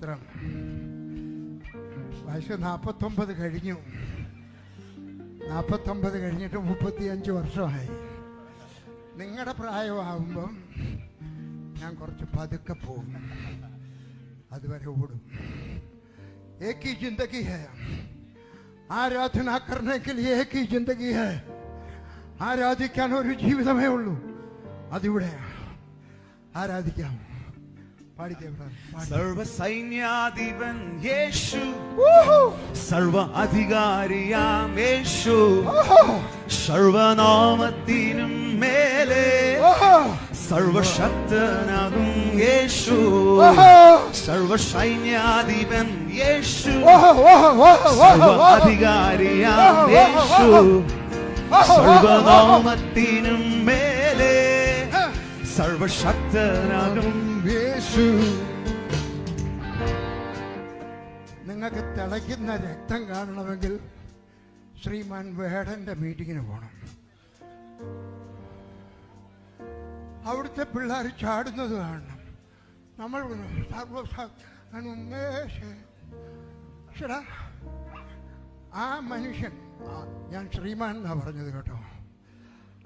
സ്തോത്രം. വയസ്സ് 49 കഴിഞ്ഞു. 49 കഴിഞ്ഞിട്ട് 35 വർഷമായി. നിങ്ങളുടെ പ്രായമാകുമ്പം ഞാൻ കുറച്ച് പതുക്കെ പോകും, അതുവരെ ഓടും. एक ही जिंदगी है, ആരാധന करने के लिए एक ही जिंदगी है. ആരാധിക്കാൻ ഒരു ജീവിതമേ ഉള്ളൂ. അതിവിടെ ആരാധിക്കാം. സർവസൈന്യാധിപൻ യേശു, സർവ അധികാരിയാം യേശു, സർവനാമത്തിനും മേലെ സർവശക്തനാകും യേശു, സർവസൈന്യാധിപൻ യേശു, സർവ അധികാരിയാം യേശു, സർവനാമത്തിനും മേലെ സർവശക്തനാകും യേശു. നിങ്ങൾക്ക് തിളയ്ക്കുന്ന രക്തം കാണണമെങ്കിൽ ശ്രീമാൻ വേടന്റെ മീറ്റിങ്ങിന് പോകണം. അവിടുത്തെ പിള്ളേർ ചാടുന്നത് കാണണം. നമ്മൾ ആ മനുഷ്യൻ, ഞാൻ ശ്രീമാൻ എന്നാ പറഞ്ഞത് കേട്ടോ,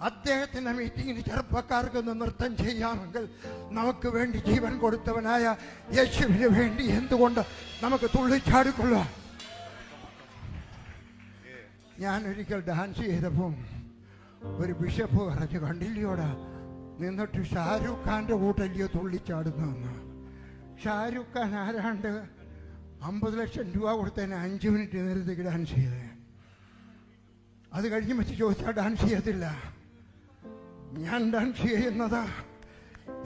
അദ്ദേഹത്തിന്റെ മീറ്റിങ്ങിന് ചെറുപ്പക്കാർക്കൊന്ന് നൃത്തം ചെയ്യാമെങ്കിൽ നമുക്ക് വേണ്ടി ജീവൻ കൊടുത്തവനായ യേശുവിന് വേണ്ടി എന്തുകൊണ്ട് നമുക്ക് തുള്ളിച്ചാടിക്കൊള്ളാം. ഞാൻ ഒരിക്കൽ ഡാൻസ് ചെയ്തപ്പം ഒരു ബിഷപ്പ് പറഞ്ഞു, കണ്ടില്ലയോടാ നിന്നിട്ട് ഷാരൂഖ് ഖാന്റെ കൂട്ടല്ലയോ തുള്ളിച്ചാടുന്നതെന്ന്. ഷാരൂഖ് ഖാൻ ആരാണ്ട് 50 ലക്ഷം രൂപ കൊടുത്തതിന് 5 മിനിറ്റ് നേരത്തേക്ക് ഡാൻസ് ചെയ്തേ. അത് കഴിഞ്ഞ് വെച്ച് ചോദിച്ചാൽ ഡാൻസ് ചെയ്യത്തില്ല. ഞാൻ ഡാൻസ് ചെയ്യുന്നത്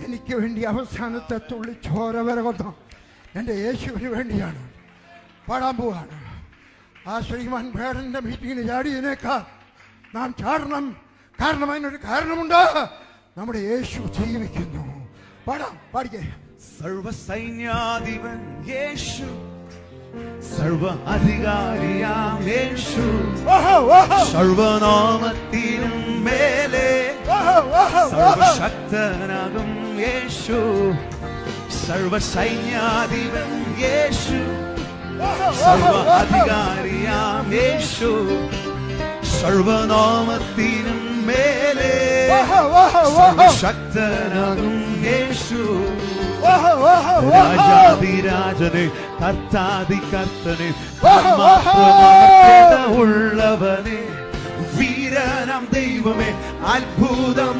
എനിക്ക് വേണ്ടി അവസാനത്തെ തുള്ളി ചോര വരെ കൊന്ന എൻ്റെ യേശുവിന് വേണ്ടിയാണ്. പാടാൻ പോവാണ്. ആ ശ്രീമാൻ വേടന്റെ മീറ്റിങ്ങിന് ചാടിയതിനേക്കാൾ നാം ചാടണം. കാരണം അതിനൊരു കാരണമുണ്ട്, നമ്മുടെ യേശു ജീവിക്കുന്നു. പാടാം, പാടിക്കേ. സർവസൈന്യാധിപൻ യേശു, സർവ അധികാരിയാം യേശു, സർവനാമത്തിനും മേലെ സർവശക്തനാകും യേശു, സർവസൈന്യാധിപൻ യേശു, സർവ അധികാരിയാം യേശു, സർവനാമത്തിനും മേലെ സർവശക്തനാകും യേശു. രാജാതിരാജനെ കർത്താതി കർത്തനെ ഉള്ളവനെ വീരനാം ദൈവമേ അത്ഭുതം